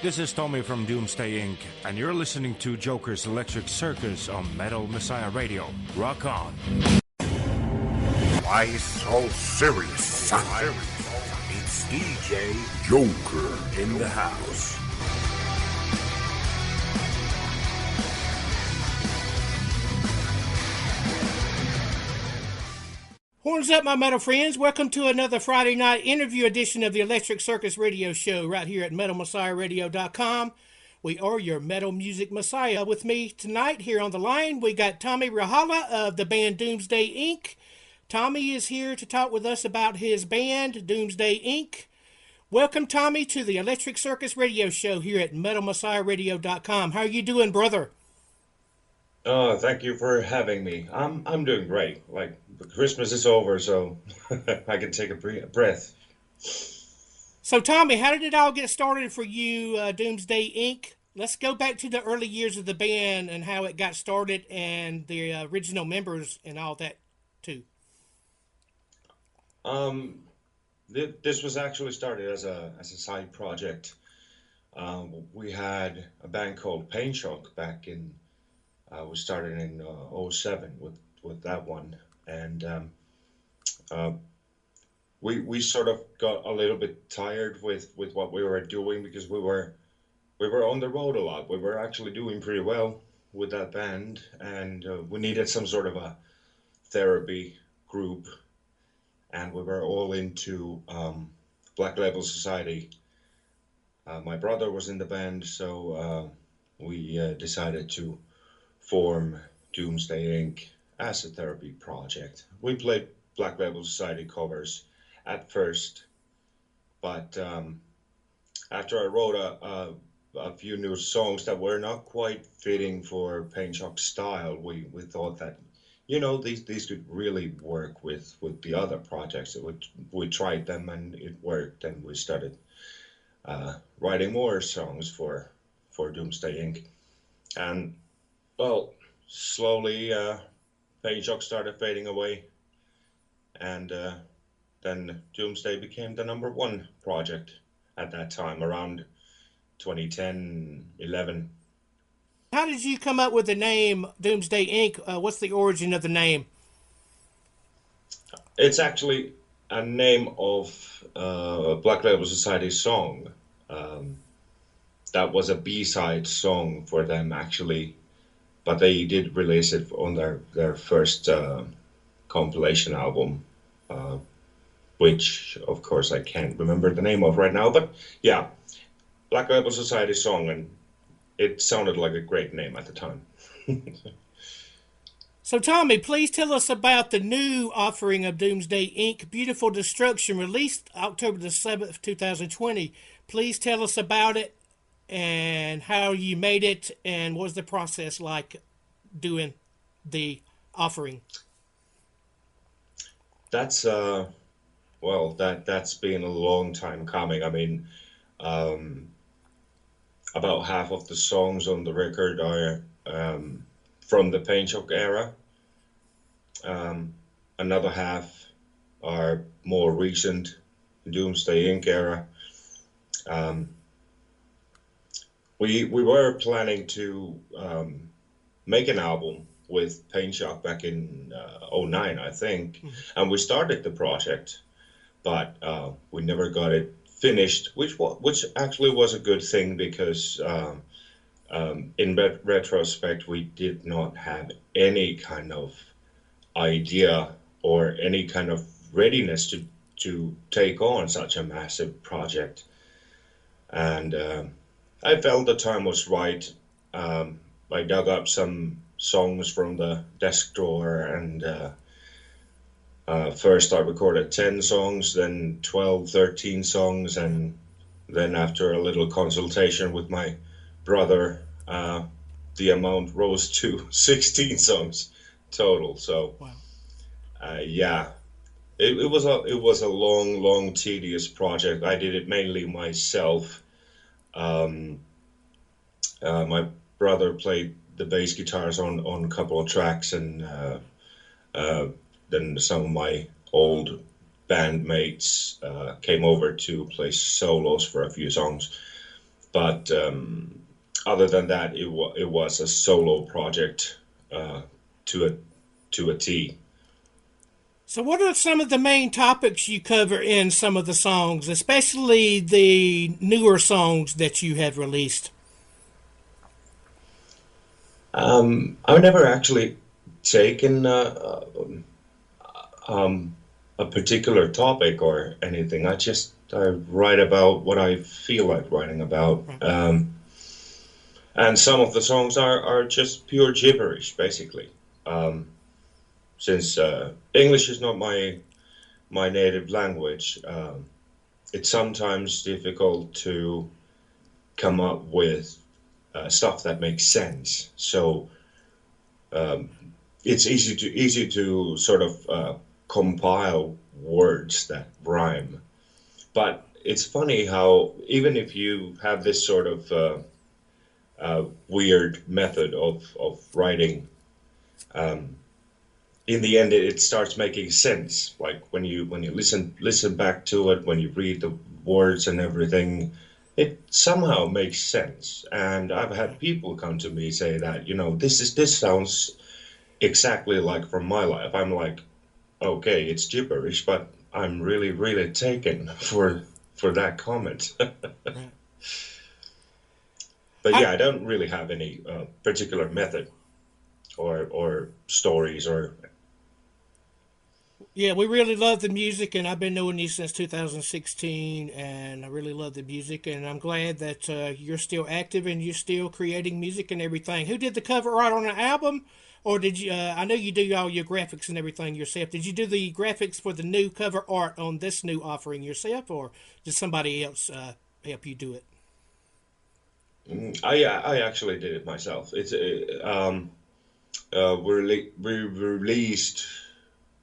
This is Tomi from Doomsday Inc, and you're listening to J0KeR's Electric Circus on Metal Messiah Radio. Rock on. Why so serious, son? It's DJ J0KeR in the house. Horns up, my metal friends. Welcome to another Friday night interview edition of the Electric Circus Radio Show right here at MetalMessiahRadio.com. We are your metal music messiah. With me tonight here on the line, we got Tomi Rajala of the band Doomsday Inc. Tomi is here to talk with us about his band, Doomsday Inc. Welcome, Tomi, to the Electric Circus Radio Show here at MetalMessiahRadio.com. How are you doing, brother? Thank you for having me. I'm doing great. Like, Christmas is over, so I can take a breath. So, Tomi, how did it all get started for you, Doomsday Inc? Let's go back to the early years of the band and how it got started and the original members and all that, too. This was actually started as a side project. We had a band called Painshock back in. We started in 2007 with that one, and we sort of got a little bit tired with what we were doing because we were on the road a lot. We were actually doing pretty well with that band, and we needed some sort of a therapy group, and we were all into Black Label Society. My brother was in the band, so we decided to form Doomsday Inc. as a therapy project. We played Black Label Society covers at first, but after I wrote a few new songs that were not quite fitting for Painshock's style, we thought that, you know, these could really work with the other projects. We tried them and it worked, and we started writing more songs for Doomsday Inc. And well, slowly, Painshock started fading away, and then Doomsday became the #1 project at that time, around 2010-11. How did you come up with the name Doomsday Inc? What's the origin of the name? It's actually a name of a Black Label Society song. That was a B-side song for them, actually. But they did release it on their first compilation album, which, of course, I can't remember the name of right now. But yeah, Black Label Society song, and it sounded like a great name at the time. So, Tomi, please tell us about the new offering of Doomsday Inc., Beautiful Destruction, released October the 7th, 2020. Please tell us about it and how you made it, and what was the process like doing the offering? That's well, that's been a long time coming. I mean, about half of the songs on the record are from the Painshock era. Another half are more recent Doomsday Inc. era. We were planning to make an album with Painshock back in 2009, I think, and we started the project, but we never got it finished, which actually was a good thing because in retrospect we did not have any kind of idea or any kind of readiness to take on such a massive project, and I felt the time was right. I dug up some songs from the desk drawer, and first I recorded 10 songs, then 12, 13 songs, and then after a little consultation with my brother, the amount rose to 16 songs total. So, wow. Yeah, it was a long, tedious project. I did it mainly myself. My brother played the bass guitars on a couple of tracks, and then some of my old bandmates came over to play solos for a few songs. But other than that, it was a solo project to a T. So, what are some of the main topics you cover in some of the songs, especially the newer songs that you have released? I've never actually taken a particular topic or anything. I write about what I feel like writing about. Right. And some of the songs are just pure gibberish, basically. Since English is not my native language, it's sometimes difficult to come up with stuff that makes sense. So um, it's easy to sort of compile words that rhyme. But it's funny how even if you have this sort of weird method of writing, um, in the end it starts making sense. Like when you listen back to it, when you read the words and everything, it somehow makes sense. And I've had people come to me say that, this sounds exactly like from my life. I'm like, okay, it's gibberish, but I'm really, really taken for that comment. Right. But I, yeah, I don't really have any particular method or stories or. yeah, we really love the music, and I've been knowing you since 2016, and I really love the music, and I'm glad that you're still active and you're still creating music and everything. Who did the cover art on the album? Or did you? I know you do all your graphics and everything yourself. Did you do the graphics for the new cover art on this new offering yourself, or did somebody else help you do it? I actually did it myself. It's we released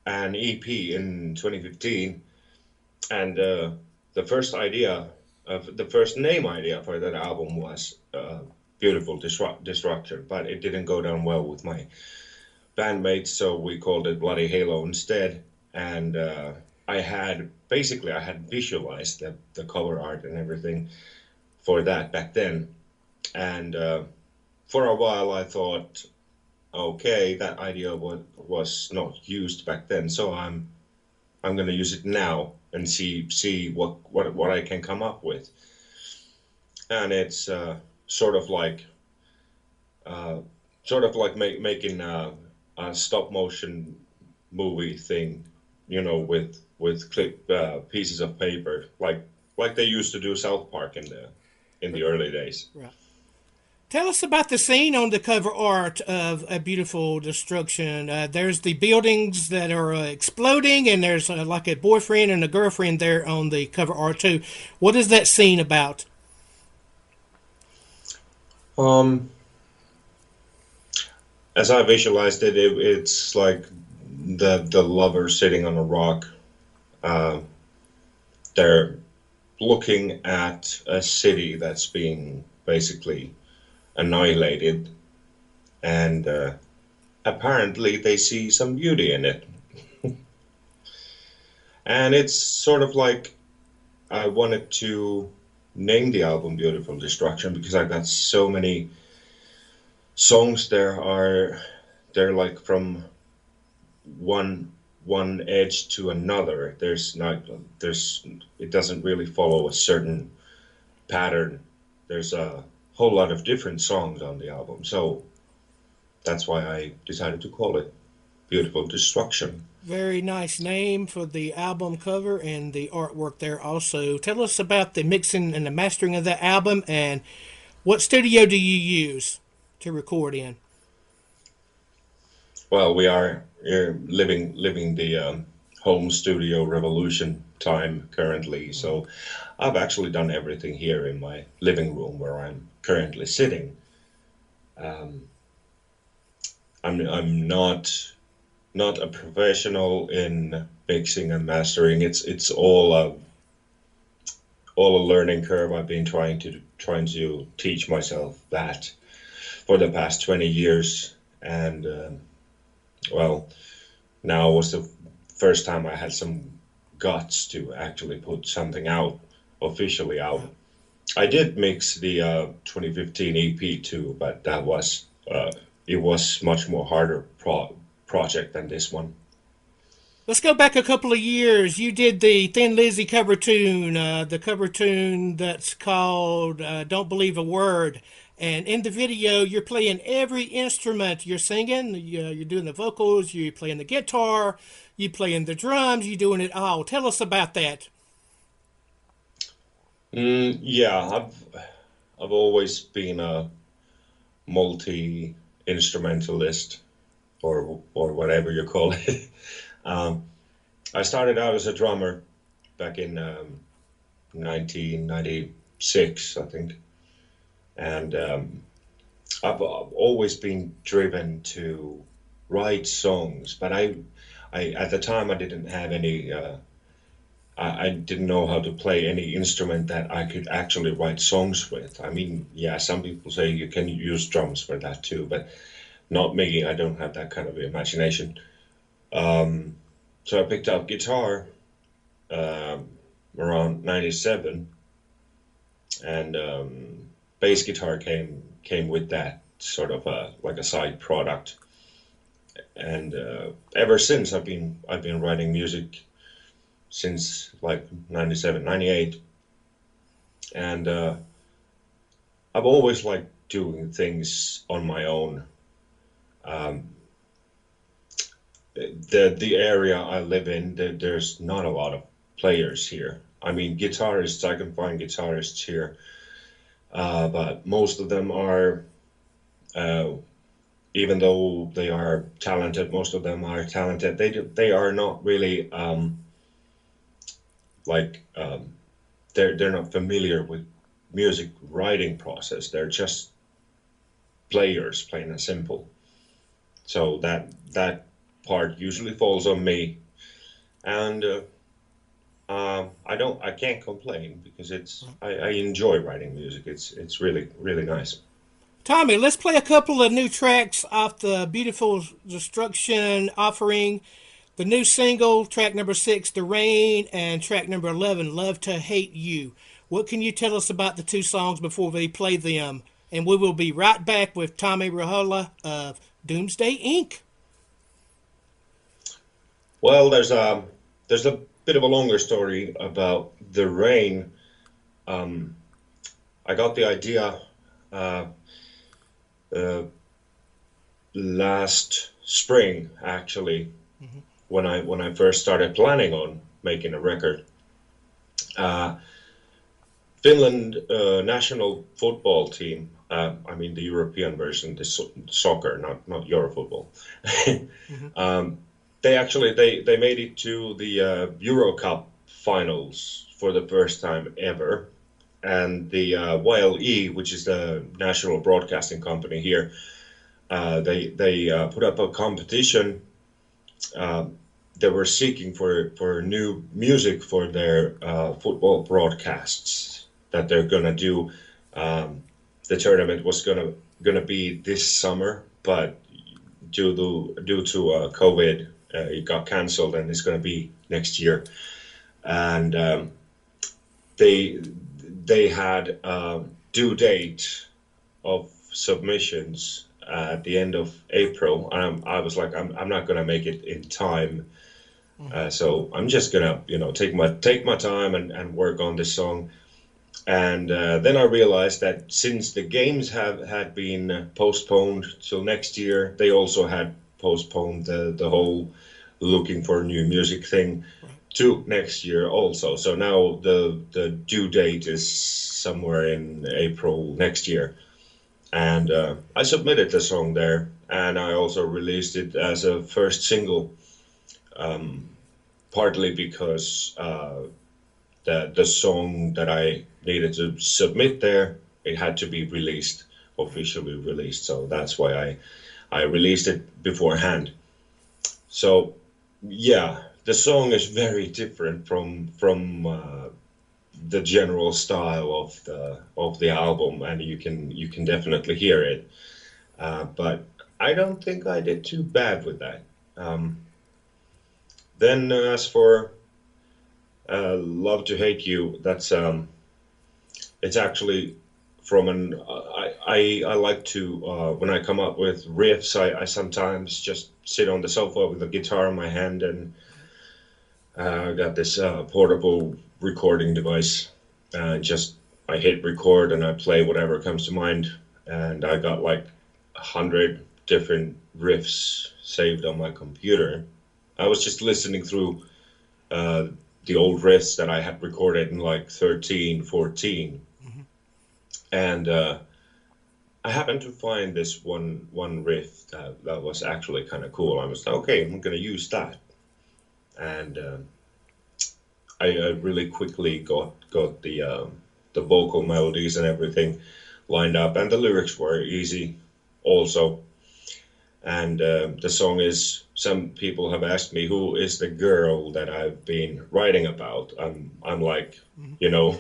an EP in 2015, and the first name idea for that album was Beautiful Destruction, but it didn't go down well with my bandmates, so we called it Bloody Halo instead. And I had visualized the cover art and everything for that back then. And for a while, I thought, okay, that idea was not used back then, so I'm going to use it now and see what I can come up with. And it's uh, making a stop motion movie thing, with clip pieces of paper, like they used to do South Park in the early days. Right. Tell us about the scene on the cover art of A Beautiful Destruction. There's the buildings that are exploding, and there's like a boyfriend and a girlfriend there on the cover art too. What is that scene about? Um, as I visualized it, it's like the lover sitting on a rock. Uh, they're looking at a city that's being basically annihilated, and apparently they see some beauty in it. And it's sort of like I wanted to name the album Beautiful Destruction because I got so many songs they're like from one edge to another. There's it doesn't really follow a certain pattern. There's a whole lot of different songs on the album, so that's why I decided to call it Beautiful Destruction. Very nice name for the album cover and the artwork there also. Tell us about the mixing and the mastering of the album, and what studio do you use to record in? Well, we are living the home studio revolution time currently, so I've actually done everything here in my living room where I'm currently sitting. Um, I'm not a professional in mixing and mastering. It's all a learning curve. I've been trying to teach myself that for the past 20 years, and well, now was the first time I had some guts to actually put something out officially out. I did mix the 2015 EP too, but that was it was much more harder project than this one. Let's go back a couple of years. You did the Thin Lizzy cover tune, the cover tune that's called Don't Believe a Word. And in the video, you're playing every instrument. You're singing, you're doing the vocals, you're playing the guitar, you're playing the drums, you're doing it all. Tell us about that. Yeah, I've always been a multi instrumentalist, or whatever you call it. I started out as a drummer back in 1996, I think, and I've always been driven to write songs, but I at the time I didn't have any. I didn't know how to play any instrument that I could actually write songs with. I mean, yeah, some people say you can use drums for that too, but not me. I don't have that kind of imagination. So I picked up guitar around '97, and bass guitar came with that sort of like a side product. And ever since I've been writing music since like '97, '98, and I've always liked doing things on my own. Um, the area I live in, there's not a lot of players here. I mean, guitarists, I can find guitarists here, but most of them are, uh, even though they are talented, most of them are talented. They are not really like they're not familiar with music writing process. They're just players, plain and simple. So that part usually falls on me, and I can't complain because I enjoy writing music. It's really nice. Tommy, let's play a couple of new tracks off the Beautiful Destruction offering. The new single, track number 6, The Rain, and track number 11, Love to Hate You. What can you tell us about the two songs before we play them? And we will be right back with Tomi Rajala of Doomsday Inc. Well, there's a bit of a longer story about The Rain. I got the idea uh, uh, last spring, actually, when I first started planning on making a record. Uh, Finland national football team. I mean the European version, the soccer, not Eurofootball. They made it to the Euro Cup finals for the first time ever, and the YLE, which is the national broadcasting company here, they put up a competition. They were seeking for new music for their football broadcasts that they're gonna do. The tournament was gonna be this summer, but due to COVID, it got cancelled, and it's gonna be next year. And they had a due date of submissions at the end of April. I was like, I'm not gonna make it in time. So I'm just gonna, take my time and work on this song. And then I realized that since the games had been postponed till next year, they also had postponed the whole looking for new music thing to next year also. So now the due date is somewhere in April next year. And I submitted the song there, and I also released it as a first single, partly because the song that I needed to submit there, it had to be released, officially released. So that's why I released it beforehand. So yeah, the song is very different from the general style of the album, and you can definitely hear it. But I don't think I did too bad with that. Then as for Love to Hate You, it's actually from an I like to when I come up with riffs, I sometimes just sit on the sofa with a guitar in my hand, and I got this portable recording device, and just I hit record and I play whatever comes to mind, and I got like 100 different riffs saved on my computer. I was just listening through the old riffs that I had recorded in like 13, 14, and I happened to find this one riff that was actually kind of cool. I was like, okay, I'm gonna use that, and I really quickly got the vocal melodies and everything lined up, and the lyrics were easy also. And the song is, some people have asked me, who is the girl that I've been writing about? I'm like, you know,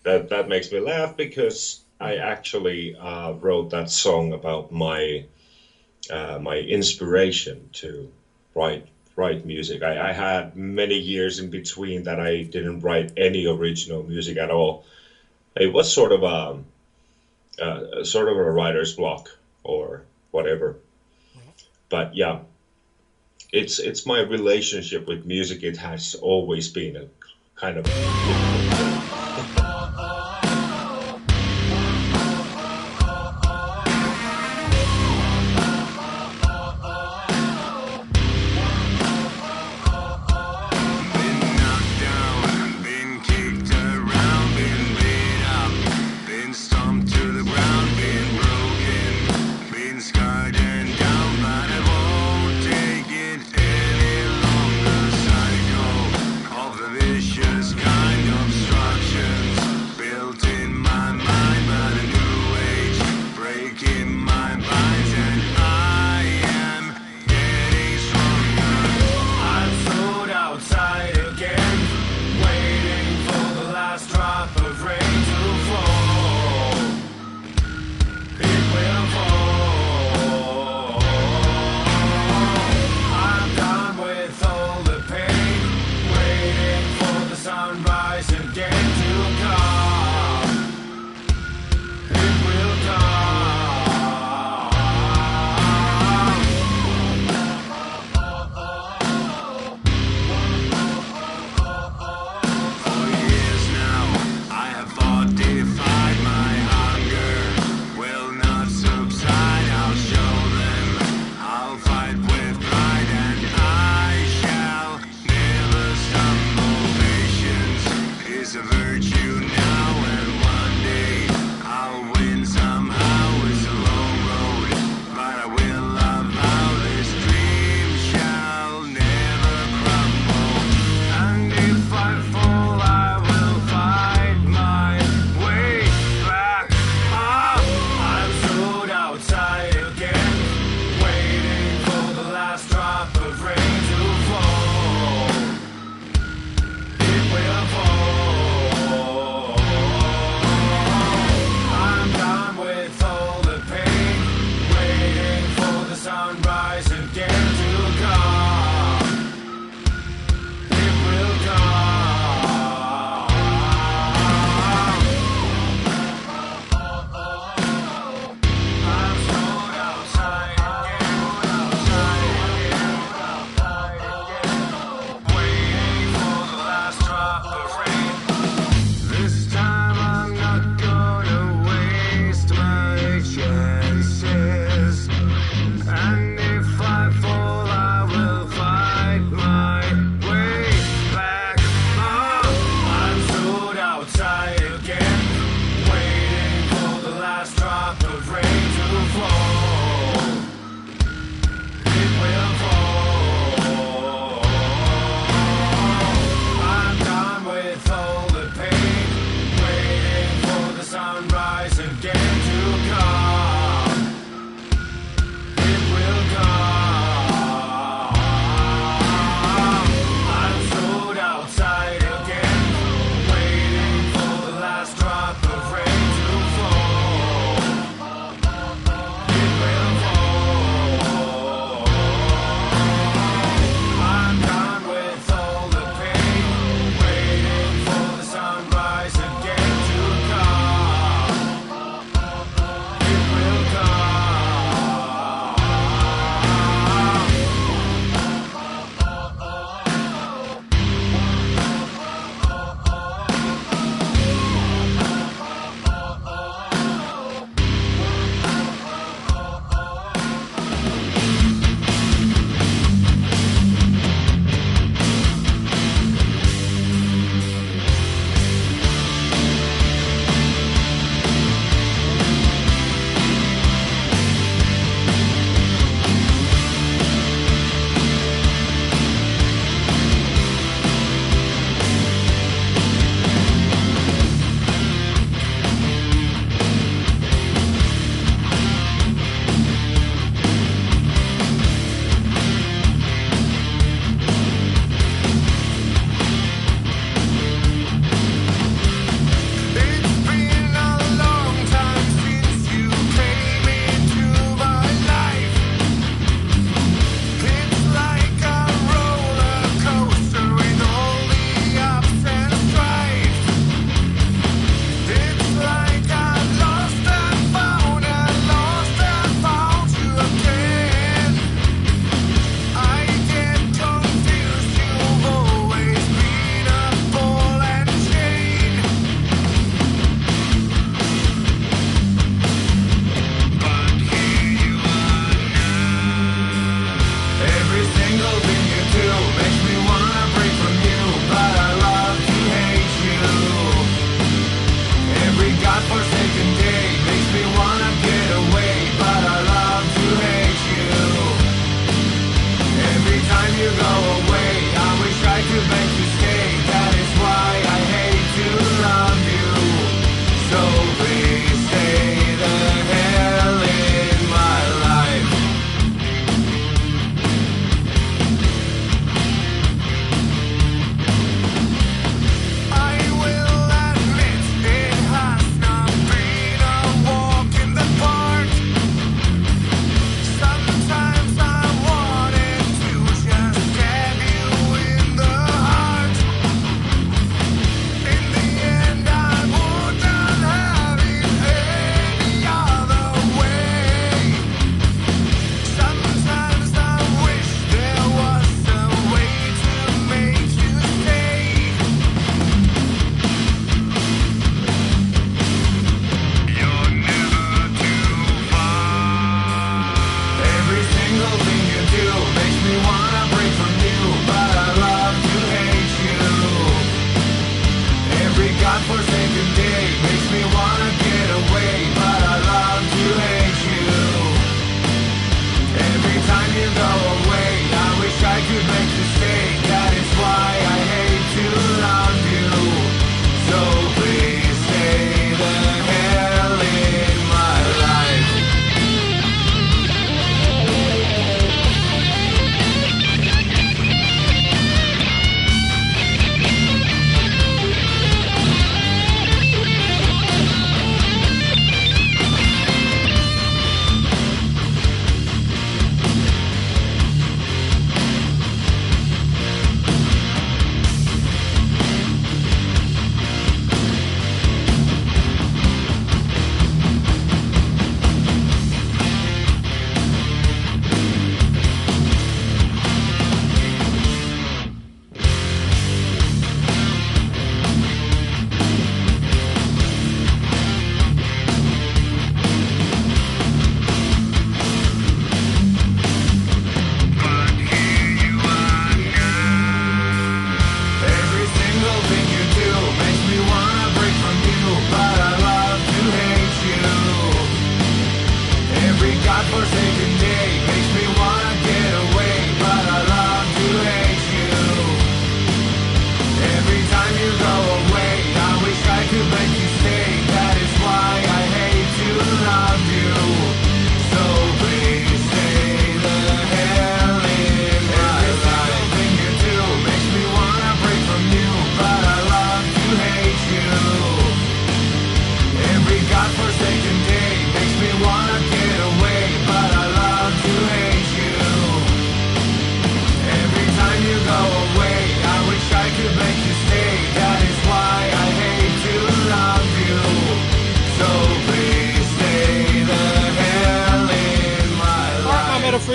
that makes me laugh, because I actually wrote that song about my my inspiration to write music. I had many years in between that I didn't write any original music at all. It was sort of a writer's block or whatever. But yeah, it's my relationship with music. It has always been a kind of Vicious kind of structures.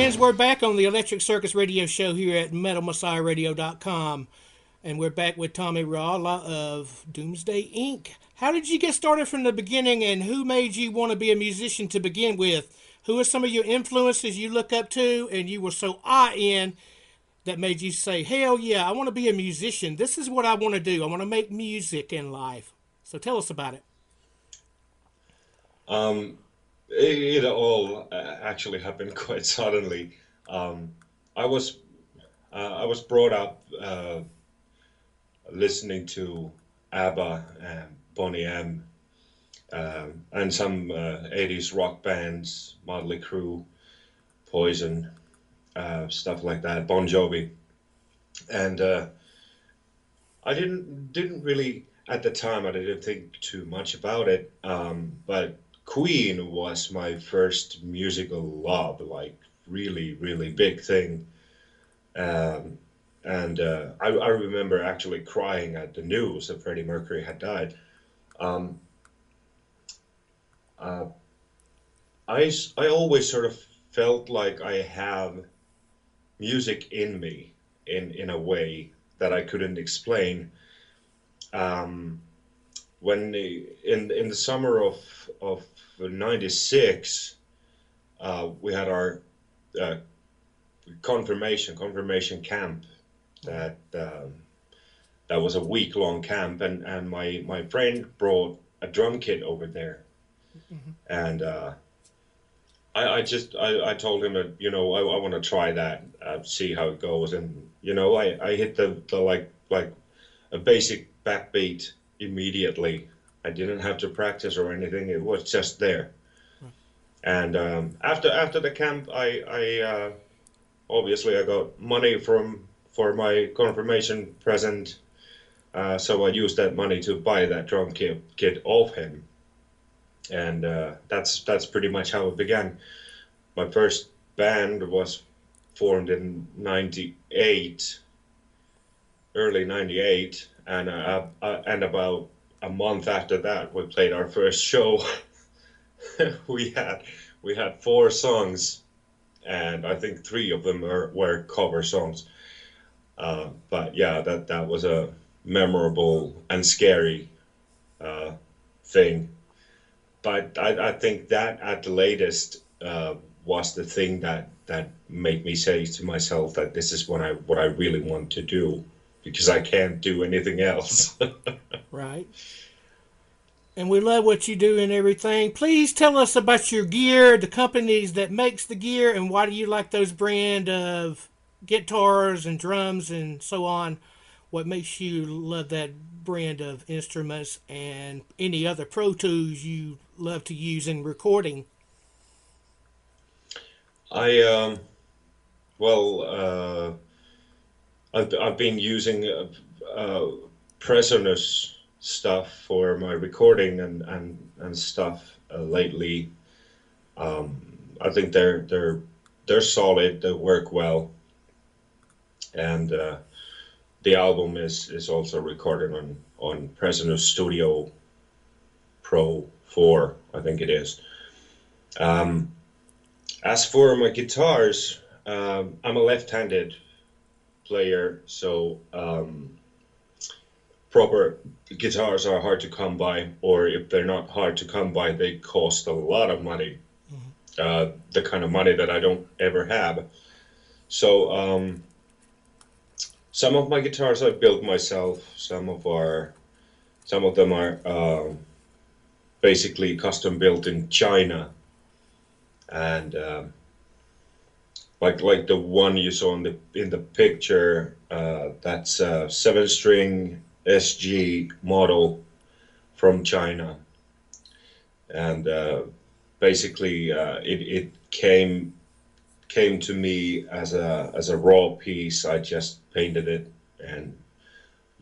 friends, we're back on the Electric Circus radio show here at metalmessiahradio.com. And we're back with Tomi Rajala of Doomsday Inc. How did you get started from the beginning, and who made you want to be a musician to begin with? Who are some of your influences you look up to and you were so in that made you say, hell yeah, I want to be a musician. This is what I want to do. I want to make music in life. So tell us about it. It all actually happened quite suddenly. I was brought up listening to ABBA and Boney M, and some 80s rock bands, Motley Crue, Poison, stuff like that, Bon Jovi, and I didn't really at the time. I didn't think too much about it, but Queen was my first musical love, like really, really big thing. And I remember actually crying at the news that Freddie Mercury had died. I always sort of felt like I have music in me in a way that I couldn't explain. When in the summer of '96, we had our confirmation camp. That was a week-long camp, and my friend brought a drum kit over there, and I told him that I want to try that, see how it goes, and I hit the like a basic backbeat immediately. I didn't have to practice or anything; it was just there. And after the camp, I obviously I got money for my confirmation present, so I used that money to buy that drum kit off him, and that's pretty much how it began. My first band was formed in '98, early '98, and about a month after that, we played our first show. we had 4 songs, and I think 3 of them were cover songs. But yeah, that was a memorable and scary thing. But I think that at the latest was the thing that made me say to myself that this is what I really want to do, because I can't do anything else. Right. And we love what you do and everything. Please tell us about your gear, the companies that makes the gear, and why do you like those brand of guitars and drums and so on. What makes you love that brand of instruments, and any other Pro Tools you love to use in recording? I've been using Presonus stuff for my recording and stuff lately. I think they're solid. They work well. And the album is also recorded on Presonus Studio Pro 4, I think it is. As for my guitars, I'm a left-handed player, so proper guitars are hard to come by, or if they're not hard to come by, they cost a lot of money. The kind of money that I don't ever have. So some of my guitars I built myself. Some of them are basically custom built in China, and like the one you saw in the picture, that's a 7-string SG model from China, and basically it came to me as a raw piece. I just painted it and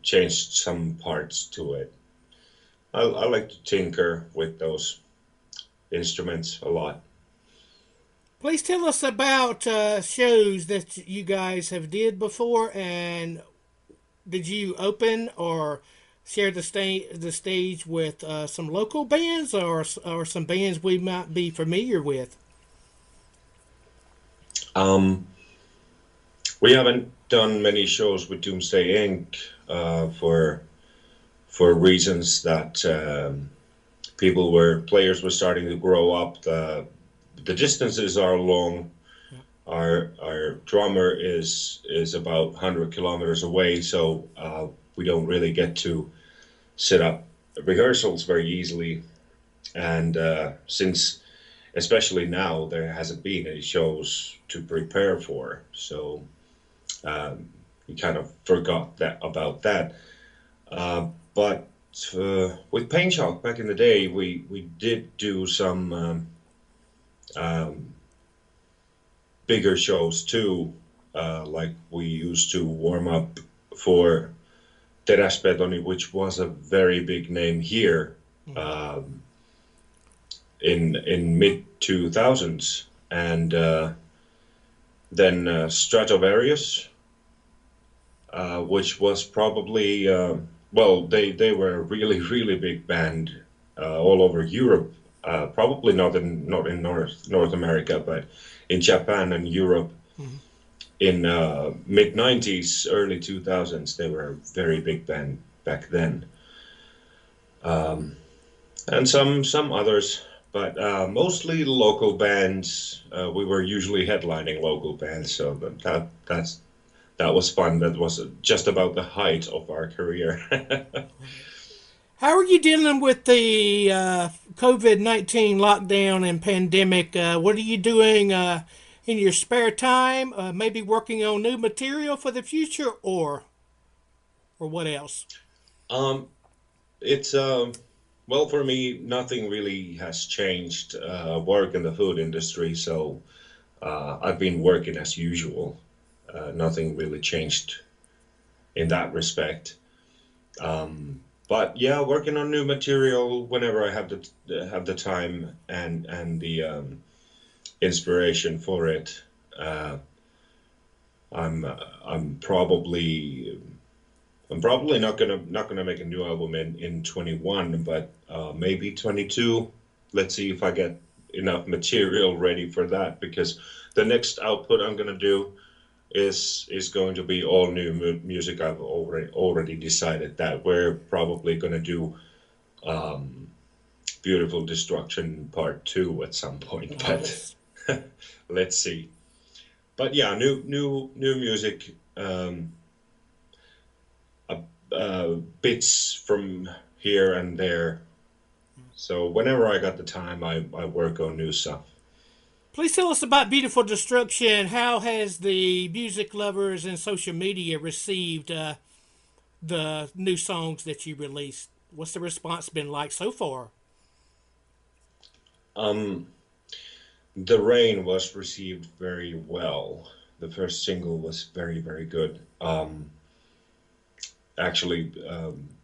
changed some parts to it. I like to tinker with those instruments a lot. Please tell us about shows that you guys have did before, and did you open or share the stage with some local bands or some bands we might be familiar with? Um, we haven't done many shows with Doomsday Inc. For reasons that players were starting to grow up. The distances are long. Our drummer is about 100 kilometers away, so we don't really get to set up rehearsals very easily. And since, especially now, there hasn't been any shows to prepare for, so we kind of forgot about that. But with Painshock back in the day, we did do some bigger shows too. Like we used to warm up for Teräspetoni, which was a very big name here in mid 2000s, and then Stratovarius, which was probably well, they were a really big band all over Europe. Probably not in North America, but in Japan and Europe. In mid 90s, early 2000s, they were a very big band back then. And some others, but mostly local bands. We were usually headlining local bands, so that was fun. That was just about the height of our career. How are you dealing with the COVID-19 lockdown and pandemic? What are you doing in your spare time? Maybe working on new material for the future, or what else? It's well, for me, nothing really has changed. Work in the food industry, so I've been working as usual. Nothing really changed in that respect. But yeah, working on new material whenever I have the time and the inspiration for it. I'm probably not gonna make a new album in 21, but maybe 22. Let's see if I get enough material ready for that, because the next output I'm gonna do is going to be all new music. I've already decided that we're probably gonna do Beautiful Destruction Part 2 at some point, but let's see. But yeah, new music, bits from here and there. So whenever I got the time, I work on new stuff. Please tell us about Beautiful Destruction. How has the music lovers and social media received the new songs that you released? What's the response been like so far? The Rain was received very well. The first single was very good. Actually,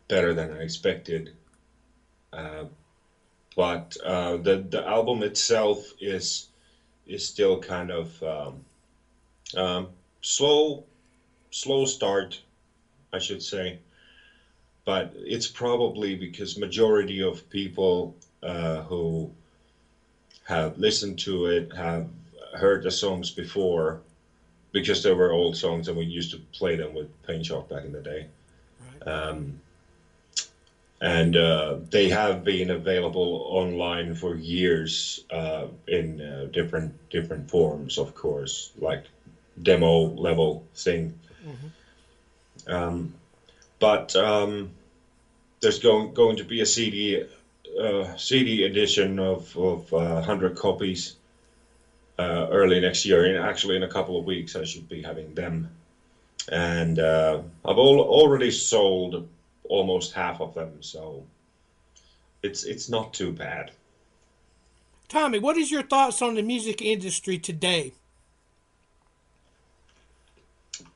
better than I expected. But the album itself is still kind of slow start, I should say. But it's probably because majority of people who have listened to it have heard the songs before, because they were old songs and we used to play them with Painshock back in the day. Right. And they have been available online for years in different forms, of course, like demo level thing. But there's going to be a CD edition of 100 copies early next year. And actually, in a couple of weeks, I should be having them. And I've already sold almost half of them, so it's not too bad. Tomi, what is your thoughts on the music industry today?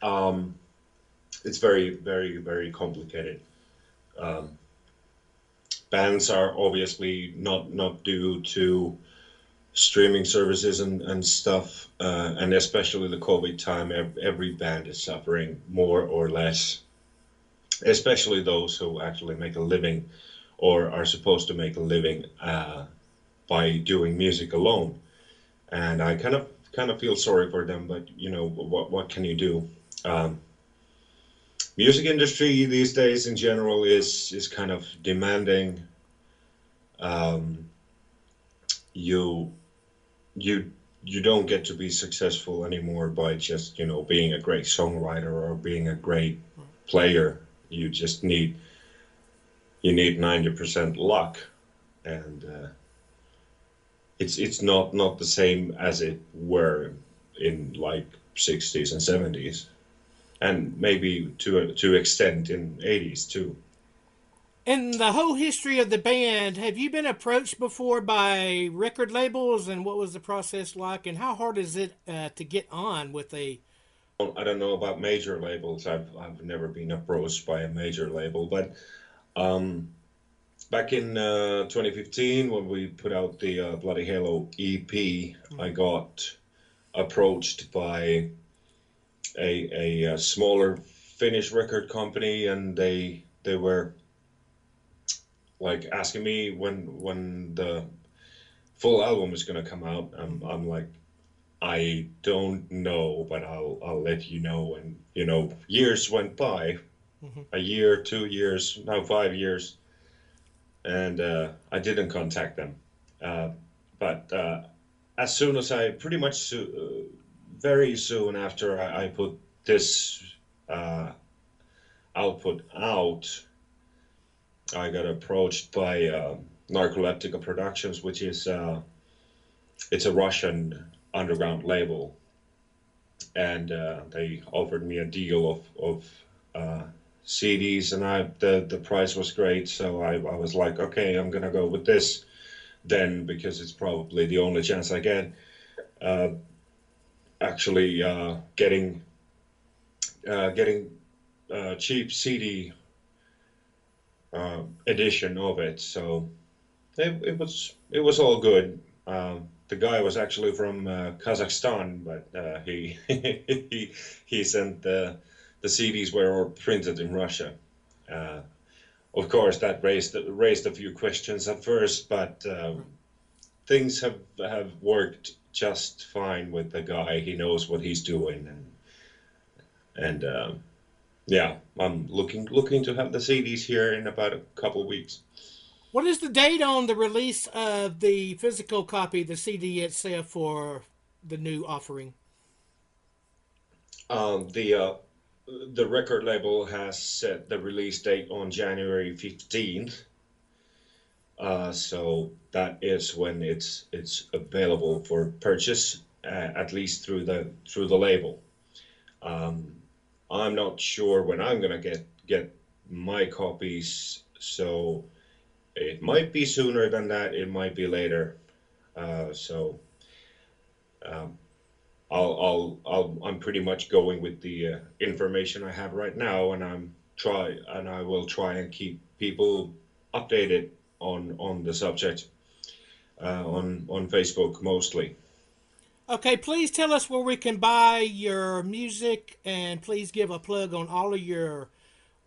It's very complicated. Bands are obviously not due to streaming services and stuff, and especially the COVID time. Every band is suffering more or less, especially those who actually make a living or are supposed to make a living by doing music alone. And I kind kind of feel sorry for them, but you know what can you do? Um, Music industry these days in general is kind of demanding. Um, you you you don't get to be successful anymore by just being a great songwriter or being a great player. You just need 90% luck, and it's not the same as it were in like 60s and 70s, and maybe to extent in 80s too. In the whole history of the band, have you been approached before by record labels, and what was the process like, and how hard is it to get on with a? I don't know about major labels. I've never been approached by a major label, but um, back in 2015 when we put out the Bloody Halo EP, I got approached by a smaller Finnish record company, and they were like asking me when the full album is gonna come out. I'm like, I don't know, but I'll let you know. And years went by, Mm-hmm. a year, 2 years, now 5 years, and I didn't contact them. Uh, but as soon as I pretty much very soon after I put this uh, output out, I got approached by Narcoleptica Productions, which is it's a Russian underground label, and they offered me a deal of CDs, and the price was great, so I was like, okay, I'm gonna go with this then because it's probably the only chance I get uh, actually getting cheap CD edition of it. So it was all good. The guy was actually from Kazakhstan, but he sent the CDs were all printed in Russia. Uh, of course, that raised a few questions at first, but things have worked just fine with the guy. He knows what he's doing, and yeah, I'm looking to have the CDs here in about a couple weeks. What is the date on the release of the physical copy, the CD itself, for the new offering? The record label has set the release date on January 15th. So that is when it's available for purchase, at least through the label. Um, I'm not sure when I'm gonna get my copies, so it might be sooner than that. It might be later. So um, I'm pretty much going with the information I have right now, and I will try and keep people updated on the subject on Facebook mostly. Okay, please tell us where we can buy your music, and please give a plug on all of your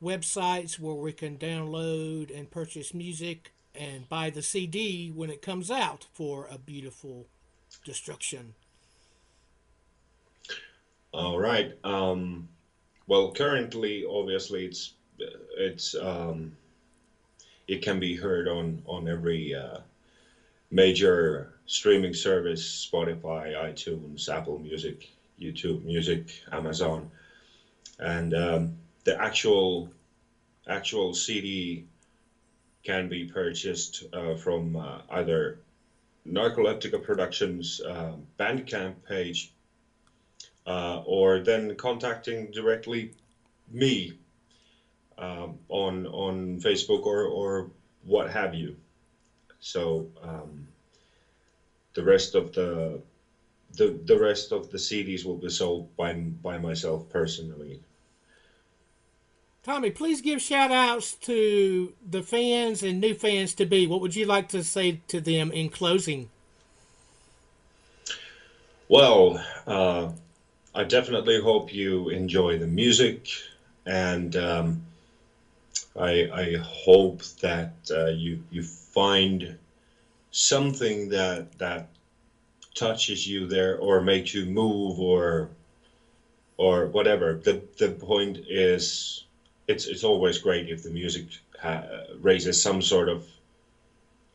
websites where we can download and purchase music and buy the CD when it comes out for a beautiful destruction. All right. Well, currently, obviously, it's it can be heard on every major streaming service: Spotify, iTunes, Apple Music, YouTube Music, Amazon, and the actual CD can be purchased from either Narcoleptica Productions Bandcamp page, or then contacting directly me on Facebook or what have you. So the rest of the rest of the CDs will be sold by myself personally. Tommy, please give shout outs to the fans and new fans to be. What would you like to say to them in closing? Well, I definitely hope you enjoy the music, and I hope that you find something that touches you there or makes you move or whatever. The point is, it's always great if the music raises some sort of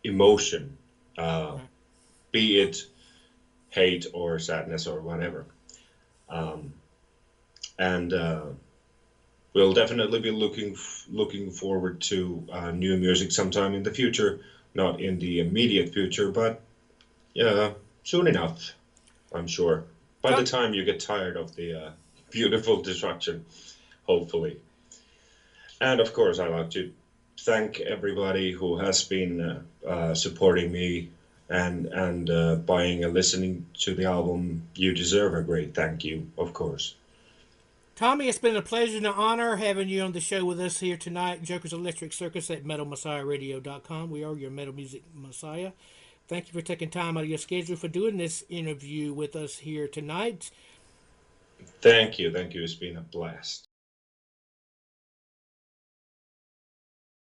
emotion, be it hate or sadness or whatever. And we'll definitely be looking forward to new music sometime in the future, not in the immediate future, but yeah, soon enough, I'm sure. By the time you get tired of the beautiful destruction, hopefully. And of course, I'd like to thank everybody who has been supporting me and buying and listening to the album. You deserve a great thank you, of course. Tomi, it's been a pleasure and an honor having you on the show with us here tonight. Joker's Electric Circus at MetalMessiahRadio.com. We are your Metal Music Messiah. Thank you for taking time out of your schedule for doing this interview with us here tonight. Thank you. It's been a blast.